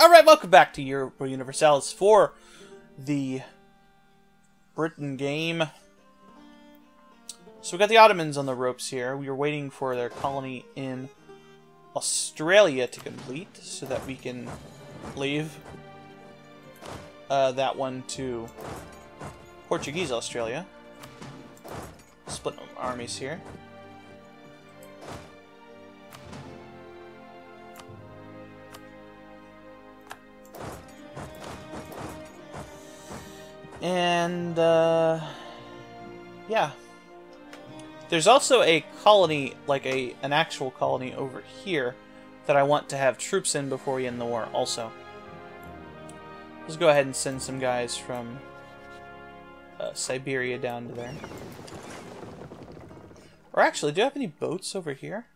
Alright, welcome back to Europa Universalis for the Britain game. So we got the Ottomans on the ropes here. We are waiting for their colony in Australia to complete so that we can leave that one to Portuguese Australia. Split armies here. And, yeah. There's also a colony, like an actual colony over here that I want to have troops in before we end the war also. Let's go ahead and send some guys from Siberia down to there. Or actually, do I have any boats over here?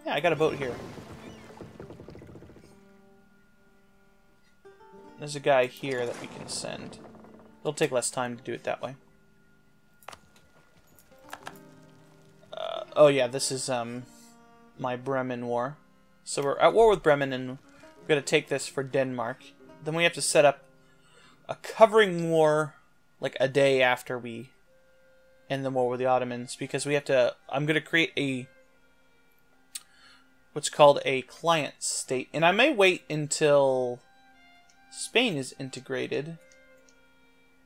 Yeah, I got a boat here. There's a guy here that we can send. It'll take less time to do it that way. Oh yeah, this is my Bremen War. So we're at war with Bremen, and we're going to take this for Denmark. Then we have to set up a covering war like a day after we end the war with the Ottomans, because we have to... I'm going to create a... what's called a client state. And I may wait until Spain is integrated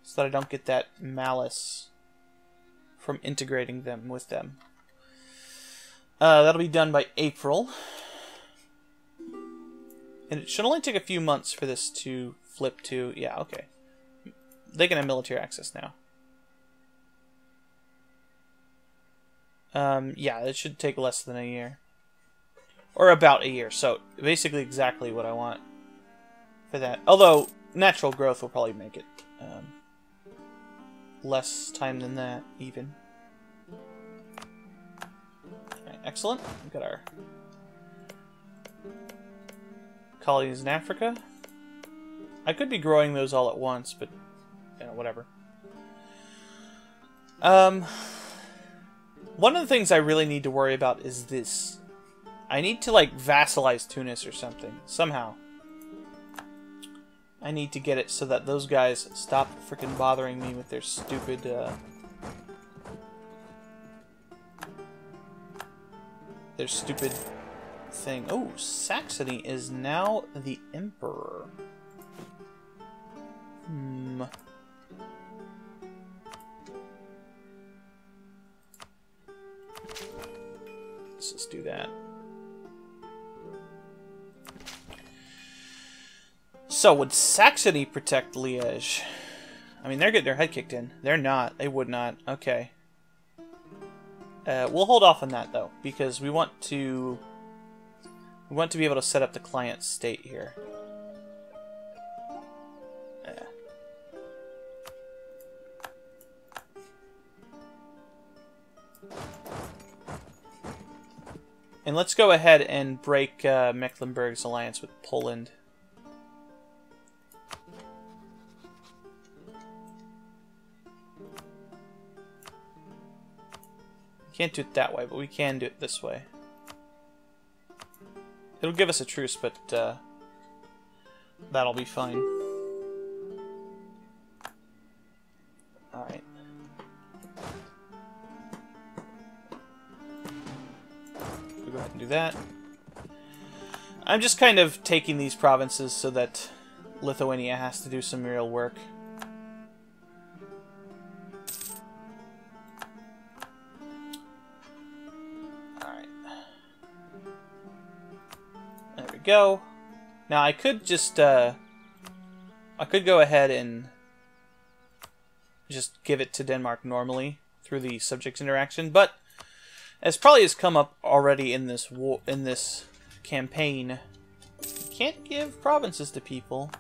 so that I don't get that malice from integrating them with them. That'll be done by April. And it should only take a few months for this to flip to... Yeah, okay. They can have military access now. Yeah, it should take less than a year. Or about a year. So, basically exactly what I want for that. Although, natural growth will probably make it less time than that, even. Alright, excellent. We've got our colonies in Africa. I could be growing those all at once, but, you know, whatever. One of the things I really need to worry about is this. I need to, like, vassalize Tunis or something. Somehow. I need to get it so that those guys stop freaking bothering me with their stupid, thing. Oh, Saxony is now the emperor. Let's just do that. So, would Saxony protect Liège? I mean, they're getting their head kicked in. They're not. They would not. Okay. We'll hold off on that, though, because we want to be able to set up the client state here. And let's go ahead and break Mecklenburg's alliance with Poland. Can't do it that way, but we can do it this way. It'll give us a truce, but that'll be fine. Alright. We'll go ahead and do that. I'm just kind of taking these provinces so that Lithuania has to do some real work. Go. Now I could just I could go ahead and just give it to Denmark normally through the subject interaction, but as probably has come up already in this war, in this campaign, you can't give provinces to people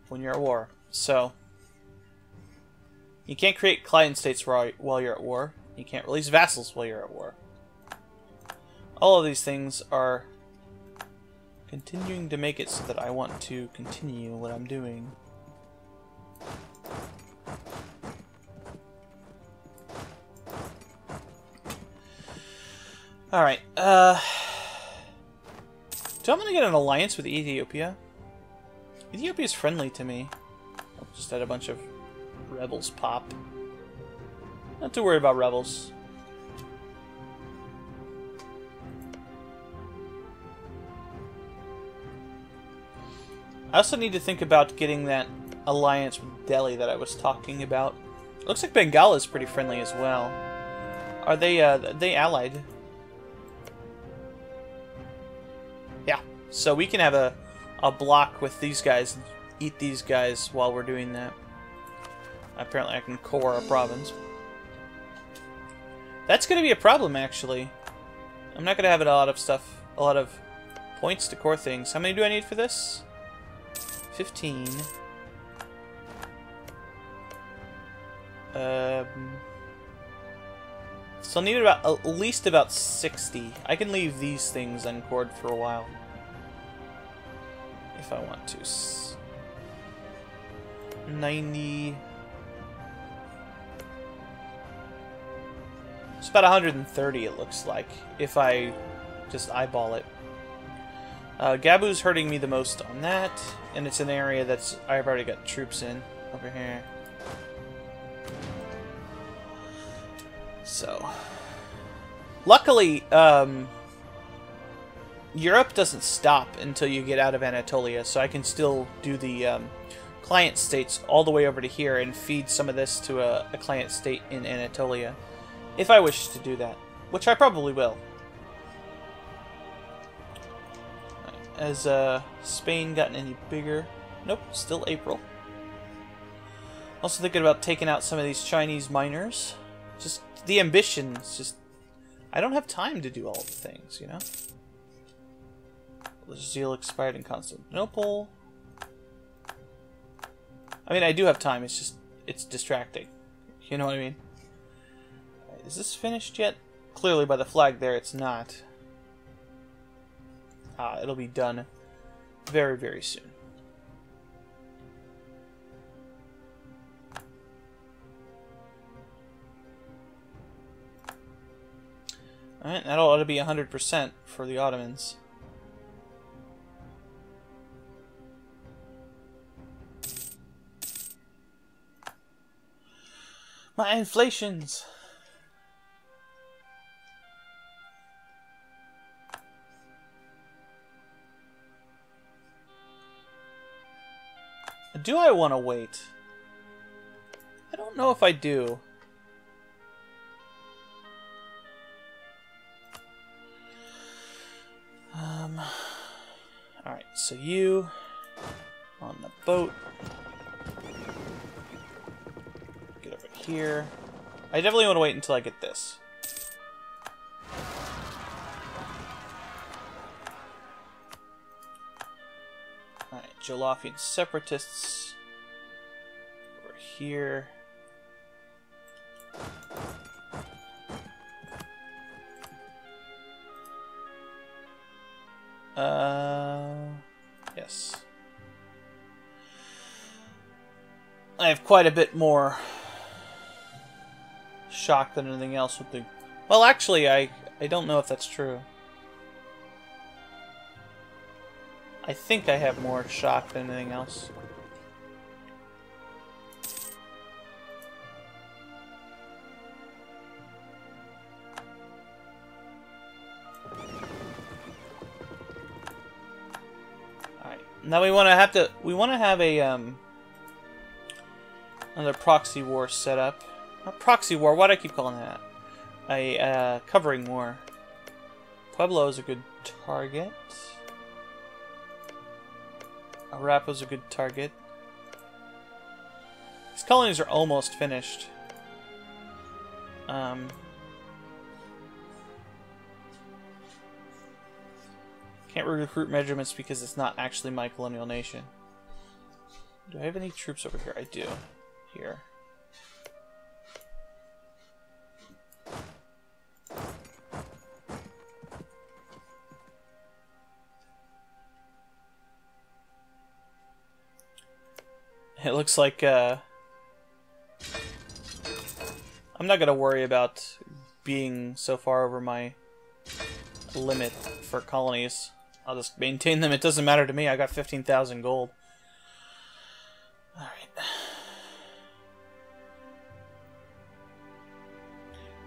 when you're at war. So you can't create client states while you're at war. You can't release vassals while you're at war. All of these things are continuing to make it so that I want to continue what I'm doing. Alright, do I'm gonna get an alliance with Ethiopia? Ethiopia's friendly to me. I'll just had a bunch of rebels pop. Not too worried about rebels. I also need to think about getting that alliance with Delhi that I was talking about. Looks like Bengal is pretty friendly as well. Are they allied? Yeah. So we can have a block with these guys and eat these guys while we're doing that. Apparently I can core a province. That's going to be a problem, actually. I'm not going to have a lot of points to core things. How many do I need for this? 15. So I need about at least about 60. I can leave these things uncored for a while if I want to. 90. It's about 130, it looks like, if I just eyeball it. Gabu's hurting me the most on that, and it's an area that's I've already got troops in over here. So, luckily, Europe doesn't stop until you get out of Anatolia, so I can still do the client states all the way over to here and feed some of this to a client state in Anatolia, if I wish to do that, which I probably will. Has Spain gotten any bigger? Nope, still April. Also thinking about taking out some of these Chinese miners. Just the ambition is just... I don't have time to do all the things, you know? The zeal expired in Constantinople. I mean, I do have time, it's just... it's distracting. You know what I mean? Is this finished yet? Clearly by the flag there, it's not. It'll be done very, very soon. Alright, that ought to be 100% for the Ottomans. My inflations! Do I want to wait? I don't know if I do. Alright, so you on the boat. Get over here. I definitely want to wait until I get this. Alright, Jolofian separatists over here. Yes. I have quite a bit more shock than anything else with the... Well, actually, I don't know if that's true. I think I have more shock than anything else. Alright. Now we want to have a another proxy war set up. Not proxy war, why do I keep calling that? A covering war. Pueblo is a good target. Arapa's a good target. These colonies are almost finished. Can't recruit measurements because it's not actually my colonial nation. Do I have any troops over here? I do. Here. It looks like, I'm not gonna worry about being so far over my limit for colonies. I'll just maintain them. It doesn't matter to me. I got 15,000 gold. Alright.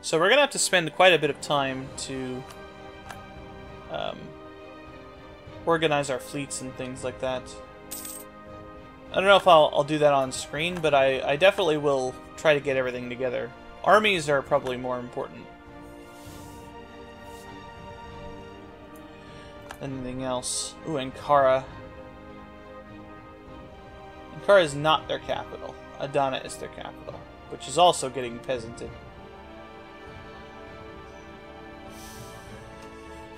So we're going to have to spend quite a bit of time to organize our fleets and things like that. I don't know if I'll do that on screen, but I definitely will try to get everything together. Armies are probably more important than anything else. Ooh, Ankara. Ankara is not their capital. Adana is their capital, which is also getting peasanted.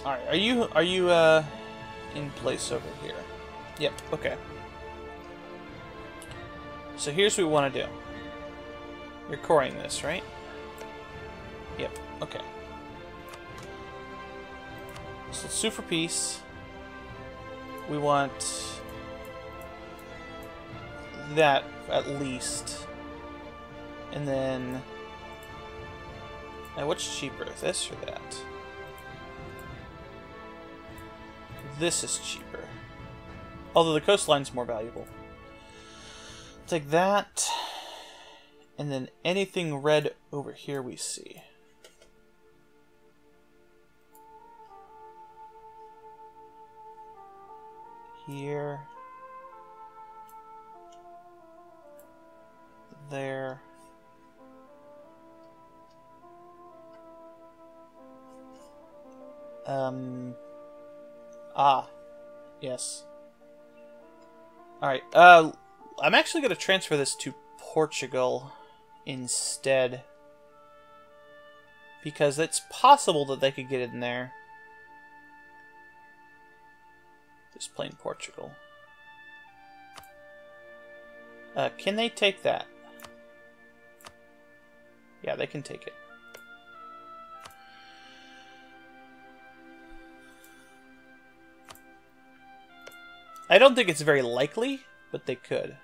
Alright, are you in place over here? Yep, okay. So here's what we want to do. You're coring this, right? Yep, okay. So let's sue for peace. We want that at least. And then... Now what's cheaper, this or that? This is cheaper. Although the coastline's more valuable. Take that. And then anything red over here we see. Here. There. Yes. Alright, I'm actually going to transfer this to Portugal instead. Because it's possible that they could get in there. Just plain Portugal. Can they take that? Yeah, they can take it. I don't think it's very likely, but they could.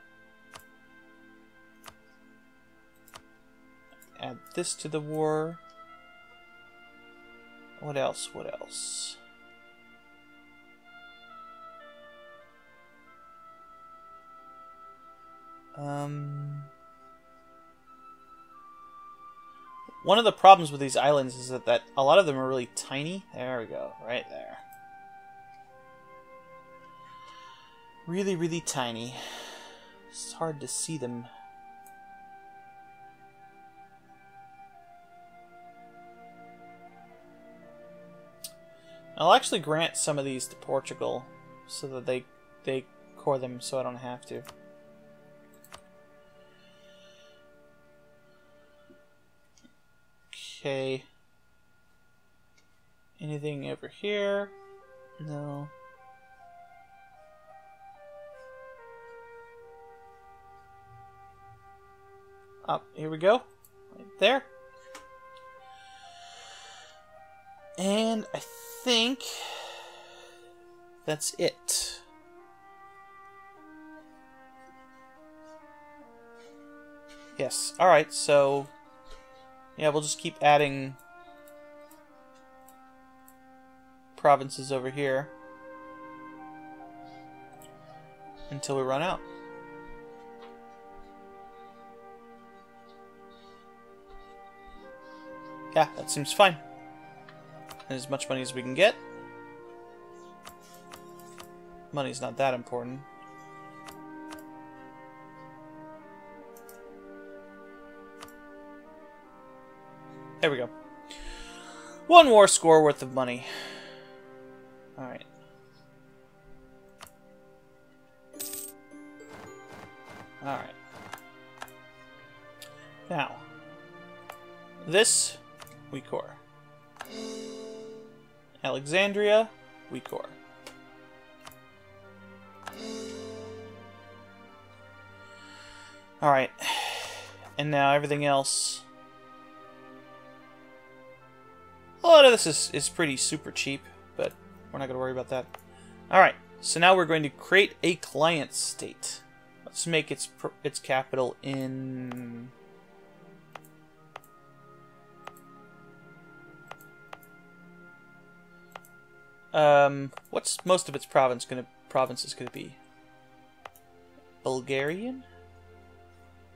Add this to the war. What else? What else? One of the problems with these islands is that a lot of them are really tiny. There we go, right there. Really, really tiny. It's hard to see them. I'll actually grant some of these to Portugal so that they core them so I don't have to. Okay. Anything over here? No. Up, here we go. Right there. And I think that's it. Yes. Alright, so yeah, we'll just keep adding provinces over here until we run out. Yeah, that seems fine. And as much money as we can get. Money's not that important. There we go. One war score worth of money. Alright. Alright. Now, this we core. Alexandria, we core. Alright. And now everything else. A lot of this is pretty super cheap, but we're not going to worry about that. Alright, so now we're going to create a client state. Let's make its capital in... What's most of its provinces gonna be? Bulgarian?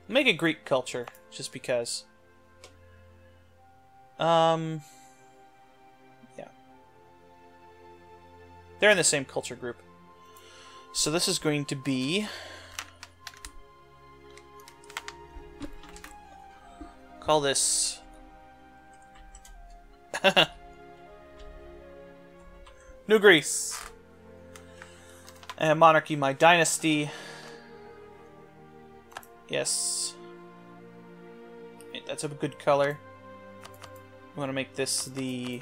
Make a Greek culture, just because. Yeah. They're in the same culture group. So this is going to be... Call this... New Greece. And monarchy, my dynasty. Yes. That's a good color. We want to make this the...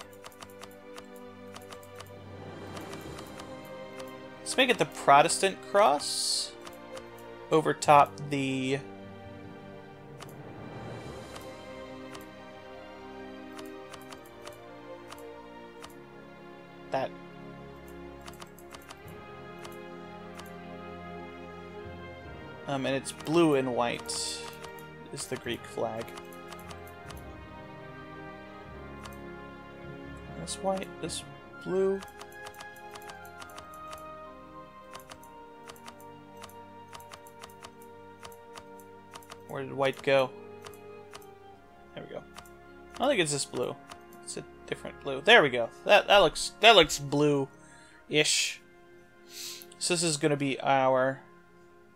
Let's make it the Protestant cross. Over top the... That. And it's blue and white is the Greek flag. This white, this blue. Where did white go? There we go. I don't think it's this blue. It's a different blue. There we go. That looks blue-ish. So this is going to be our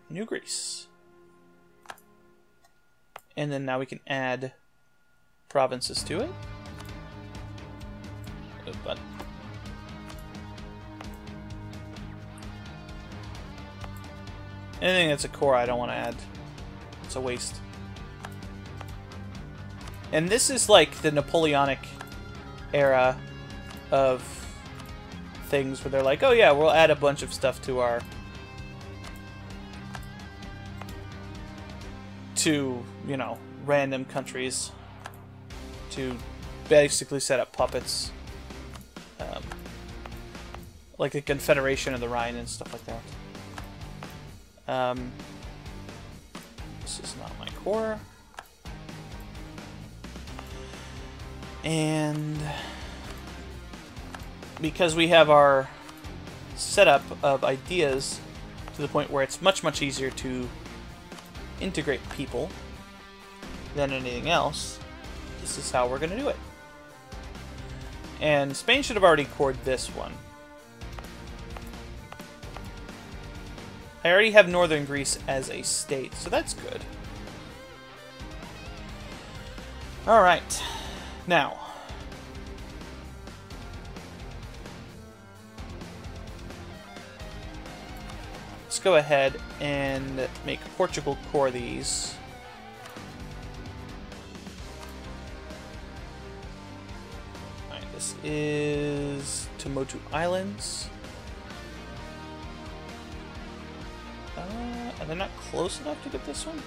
New Greece. And then now we can add provinces to it. But anything that's a core I don't want to add. It's a waste. And this is like the Napoleonic era of things where they're like, oh yeah, we'll add a bunch of stuff to our... to, you know, random countries to basically set up puppets. Like the Confederation of the Rhine and stuff like that. This is not my core. And because we have our setup of ideas to the point where it's much, much easier to integrate people than anything else, this is how we're going to do it. And Spain should have already cored this one. I already have Northern Greece as a state, so that's good. Alright. Now. Let's go ahead and make Portugal core these. Alright, this is Tuamotu Islands. Are they not close enough to get this one?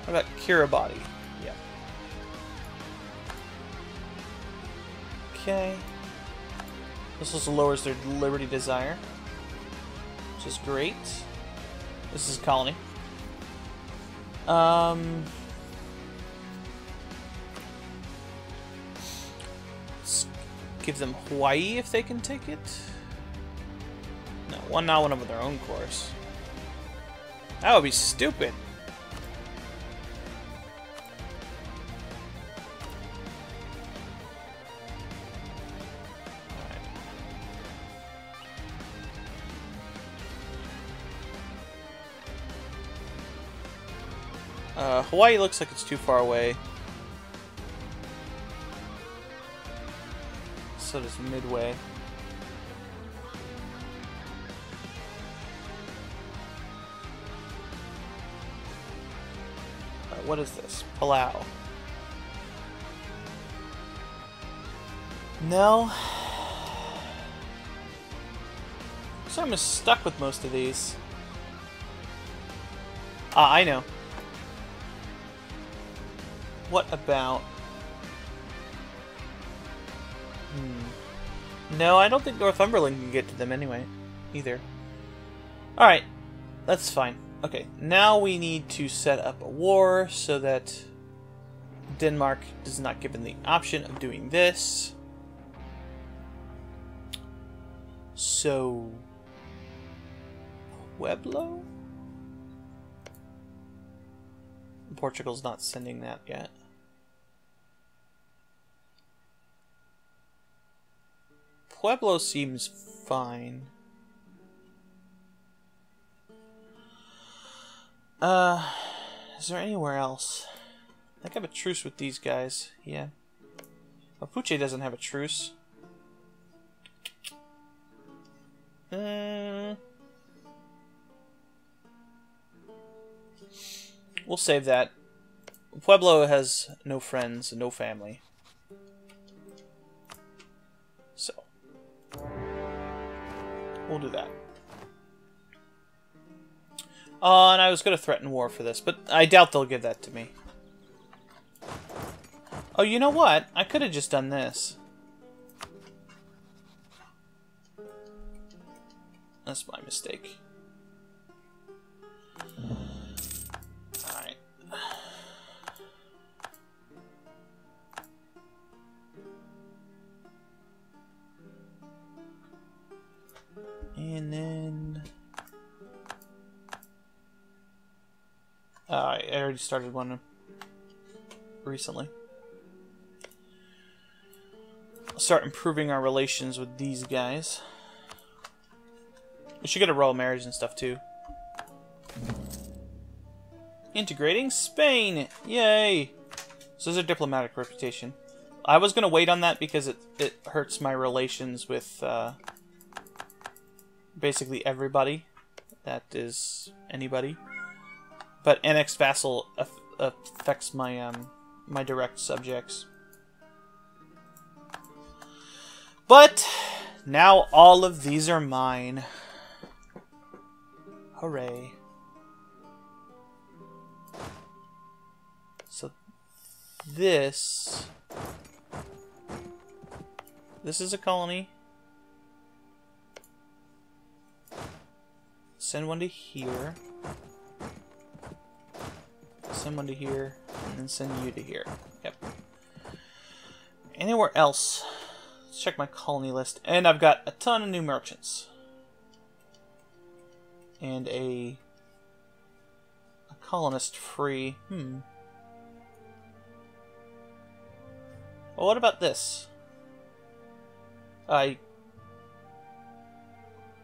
What about Kiribati? Yeah. Okay. This also lowers their liberty desire, which is great. This is a colony. Let's give them Hawaii if they can take it. No, not one of their own cores. That would be stupid. Hawaii looks like it's too far away. So does Midway. What is this? Palau. No. So I'm stuck with most of these. Ah, I know. What about... No, I don't think Northumberland can get to them anyway, either. Alright, that's fine. Okay, now we need to set up a war so that Denmark is not given the option of doing this. So... Pueblo? Portugal's not sending that yet. Pueblo seems fine. Is there anywhere else? I think I have a truce with these guys. Yeah. Mapuche doesn't have a truce. We'll save that. Pueblo has no friends and no family. So. We'll do that. Oh, and I was going to threaten war for this, but I doubt they'll give that to me. Oh, you know what? I could have just done this. That's my mistake. Alright. And then... I already started one recently. I'll start improving our relations with these guys. We should get a royal marriage and stuff too. Integrating Spain! Yay! So there's a diplomatic reputation. I was going to wait on that because it hurts my relations with basically everybody. That is anybody. But annexed vassal affects my my direct subjects. But now all of these are mine. Hooray. So this is a colony. Send one to here. Send one to here, and then send you to here. Yep. Anywhere else? Let's check my colony list. And I've got a ton of new merchants. And a colonist free. Well, what about this?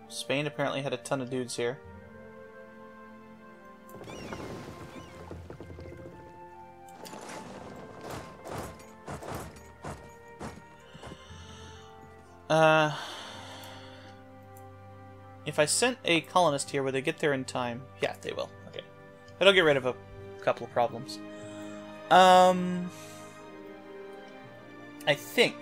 Spain apparently had a ton of dudes here. If I sent a colonist here, would they get there in time? Yeah, they will. Okay. That'll get rid of a couple of problems. I think.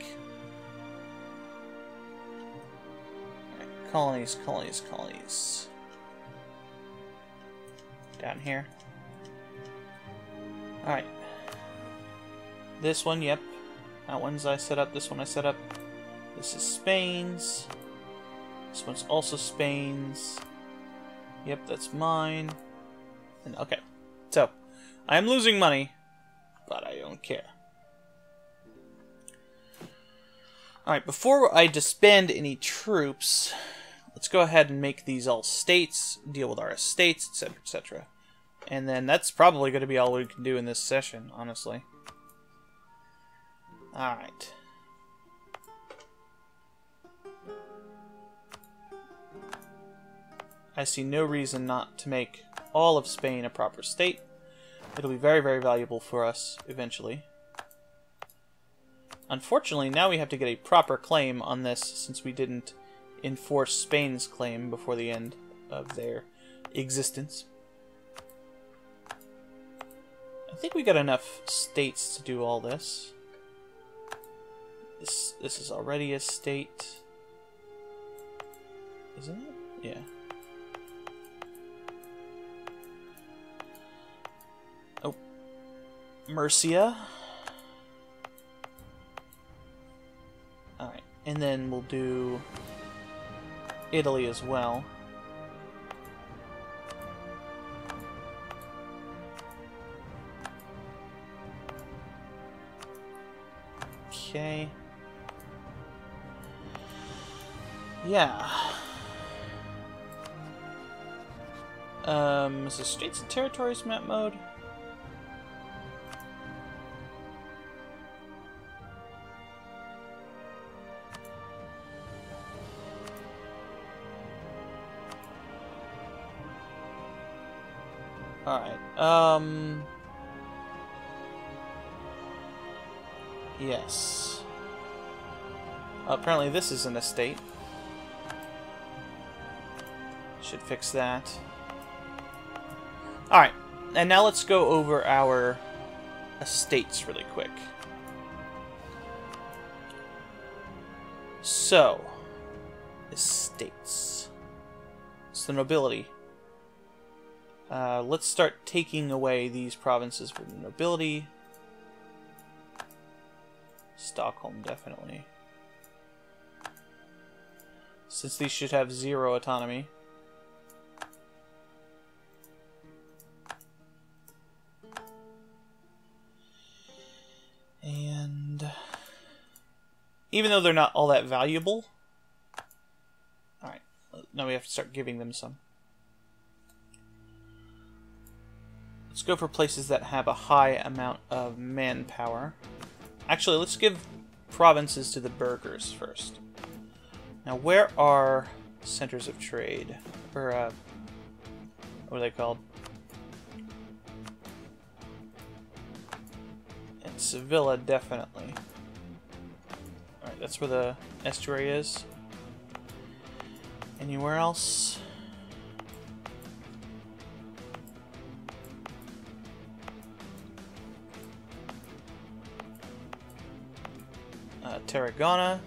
Right, colonies, colonies, colonies. Down here. Alright. This one, yep. That one's I set up, this one I set up. This is Spain's. This one's also Spain's. Yep, that's mine. And okay. So, I'm losing money, but I don't care. Alright, before I disband any troops, let's go ahead and make these all states, deal with our estates, etc., etc. And then that's probably going to be all we can do in this session, honestly. Alright. I see no reason not to make all of Spain a proper state. It'll be very, very valuable for us eventually. Unfortunately, now we have to get a proper claim on this since we didn't enforce Spain's claim before the end of their existence. I think we got enough states to do all this. This is already a state. Isn't it? Yeah. Oh. Murcia. Alright. And then we'll do Italy as well. Okay. Yeah. Is this States and Territories map mode? Alright, yes. Apparently this is an estate. Should fix that. Alright, and now let's go over our estates really quick. So, estates. It's the nobility. Let's start taking away these provinces for the nobility. Stockholm, definitely. Since these should have 0 autonomy. And even though they're not all that valuable, alright, now we have to start giving them some. Let's go for places that have a high amount of manpower. Actually, let's give provinces to the burghers first. Now, where are centers of trade? Or, what are they called? In Sevilla, definitely. Alright, that's where the estuary is. Anywhere else? Tarragona.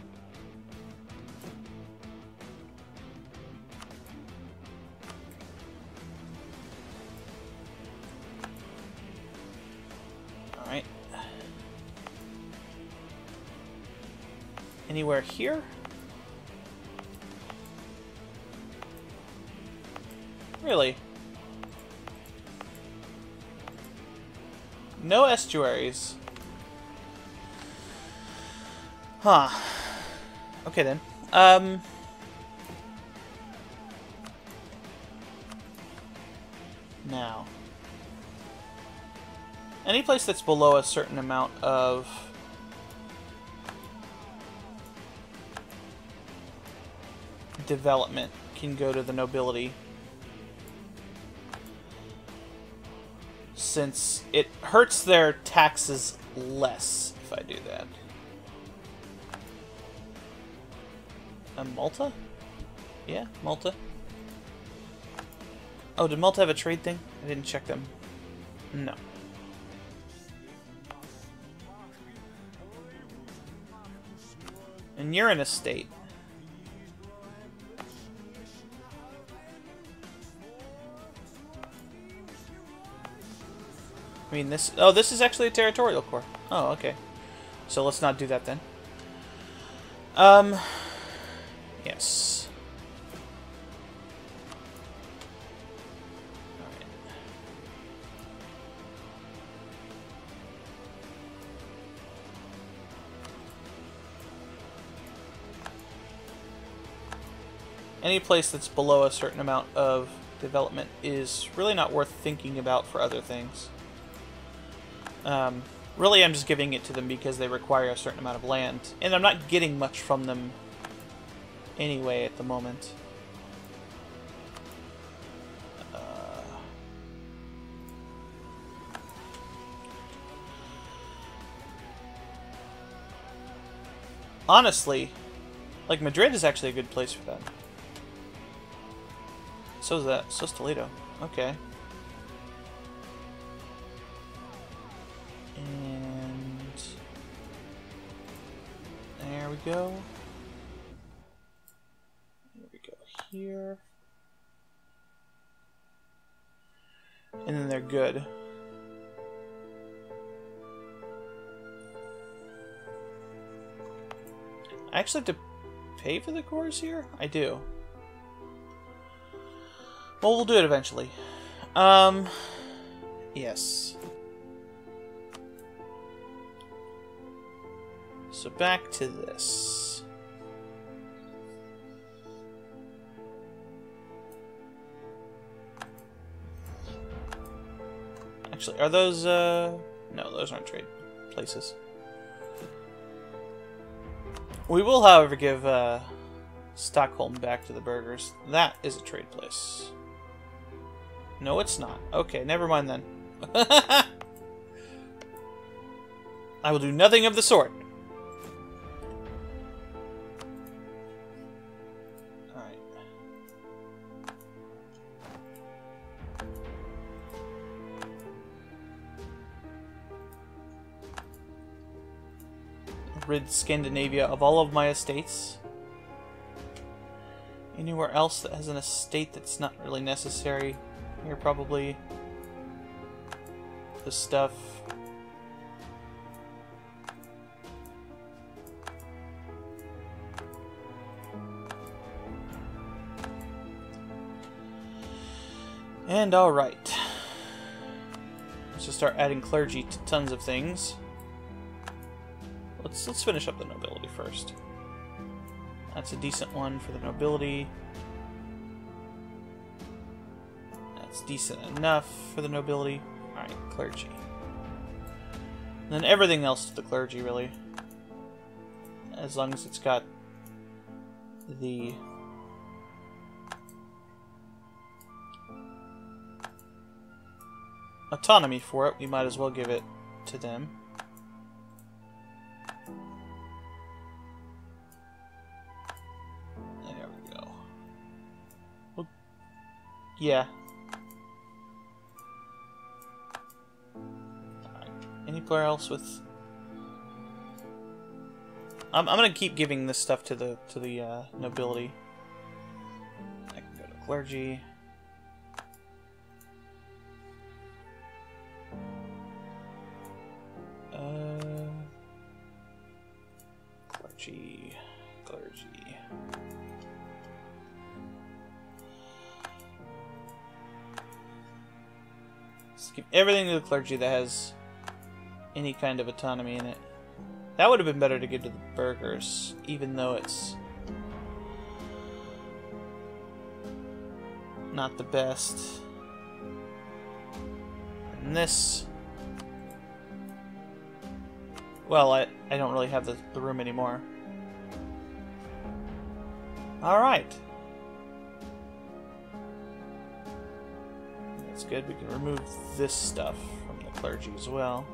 Alright. Anywhere here? Really? No estuaries. Huh. Okay then. Now. Any place that's below a certain amount of development can go to the nobility. Since it hurts their taxes less if I do that. Malta? Yeah, Malta. Oh, did Malta have a trade thing? I didn't check them. No. And you're in a state. I mean, this... Oh, this is actually a territorial core. Oh, okay. So let's not do that then. Yes. Alright. Any place that's below a certain amount of development is really not worth thinking about for other things. Really, I'm just giving it to them because they require a certain amount of land, and I'm not getting much from them anyway at the moment. Honestly, like, Madrid is actually a good place for that. So is that. So's Toledo. Okay. And there we go. There we go here. And then they're good. I actually have to pay for the cores here? I do. Well, we'll do it eventually. Yes. So back to this. Actually, are those, no, those aren't trade places. We will, however, give, Stockholm back to the burghers. That is a trade place. No, it's not. Okay, never mind then. I will do nothing of the sort. Alright. Rid Scandinavia of all of my estates. Anywhere else that has an estate that's not really necessary? Here, probably. The stuff. And alright. Let's just start adding clergy to tons of things. Let's finish up the nobility first. That's a decent one for the nobility. That's decent enough for the nobility. Alright, clergy. And then everything else to the clergy, really. As long as it's got the autonomy for it, we might as well give it to them. There we go. Well, yeah. Alright. Anywhere else with... I'm gonna keep giving this stuff to the nobility. I can go to clergy. Clergy. Let's give everything to the clergy that has any kind of autonomy in it. That would have been better to give to the burghers, even though it's not the best. And this... Well, I don't really have the room anymore. Alright. That's good. We can remove this stuff from the clergy as well.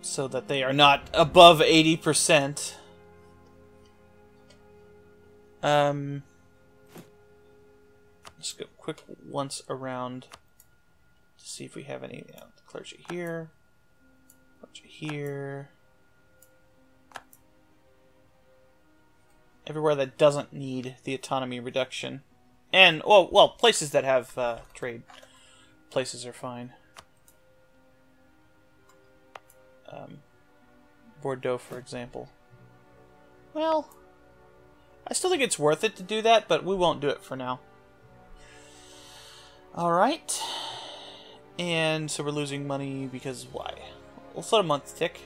So that they are not above 80%. Let's go quick once around to see if we have any clergy here. Clergy here. Everywhere that doesn't need the autonomy reduction. And, well, places that have trade places are fine. Bordeaux, for example. Well, I still think it's worth it to do that, but we won't do it for now. Alright. And so we're losing money because why? Let's let a month tick.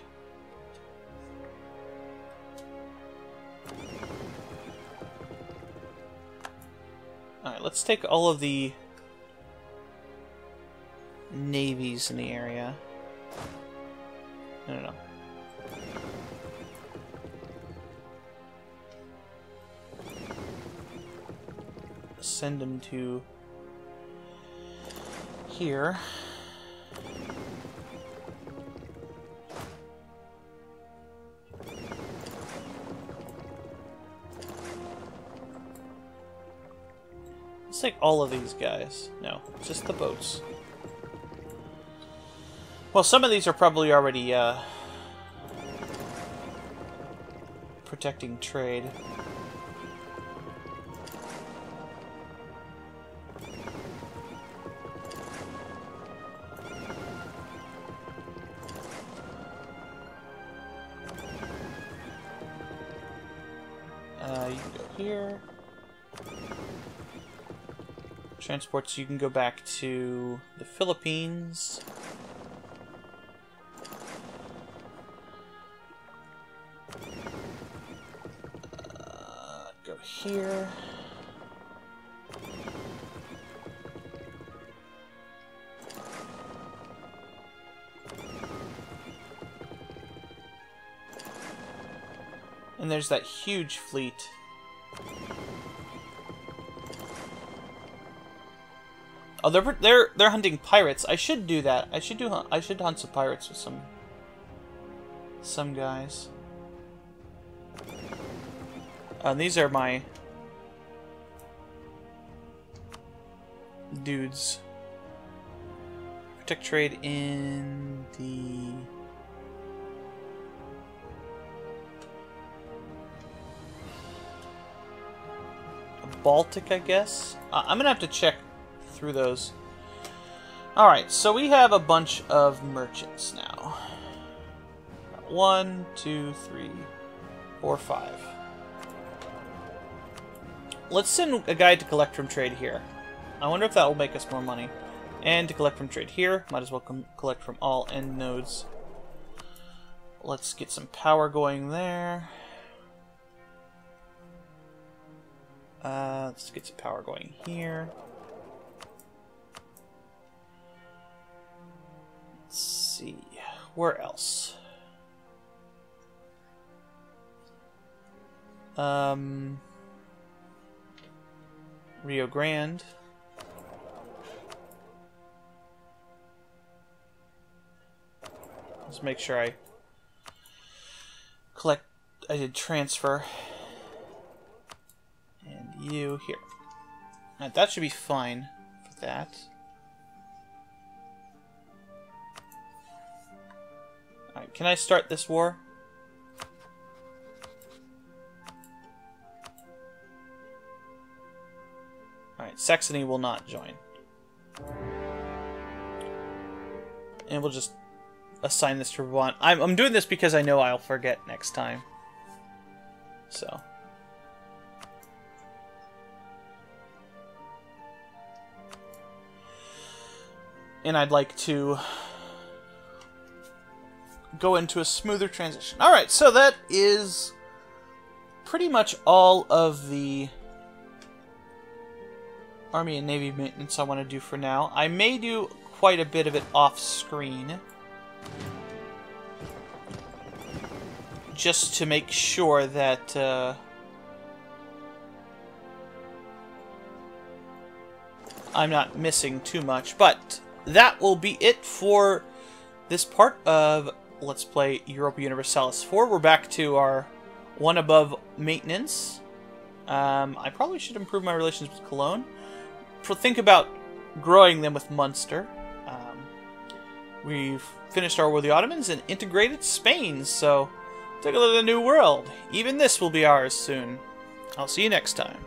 Alright, let's take all of the navies in the area. No. Send them to here. Let's take all of these guys. No, just the boats. Well, some of these are probably already protecting trade. You can go here. Transports, you can go back to the Philippines. here. And there's that huge fleet. Oh, they're hunting pirates. I should do that. I should hunt some pirates with some guys. These are my dudes. Protect trade in the Baltic, I guess. I'm gonna have to check through those. Alright, so we have a bunch of merchants now. 1, 2, 3, 4, 5. Let's send a guy to collect from trade here. I wonder if that will make us more money. And to collect from trade here, might as well collect from all end nodes. Let's get some power going there. Let's get some power going here. Let's see, where else? Rio Grande. Let's make sure I did transfer. And you here. Alright, that should be fine for that. Alright, can I start this war? Alright, Saxony will not join. And we'll just assign this to Vermont. I'm doing this because I know I'll forget next time. So. And I'd like to go into a smoother transition. Alright, so that is pretty much all of the Army and Navy maintenance I want to do for now. I may do quite a bit of it off-screen, just to make sure that I'm not missing too much. But that will be it for this part of Let's Play Europa Universalis 4. We're back to our one above maintenance. I probably should improve my relations with Cologne. Think about growing them with Munster. We've finished our war with the Ottomans and integrated Spain, so take a look at the new world. Even this will be ours soon. I'll see you next time.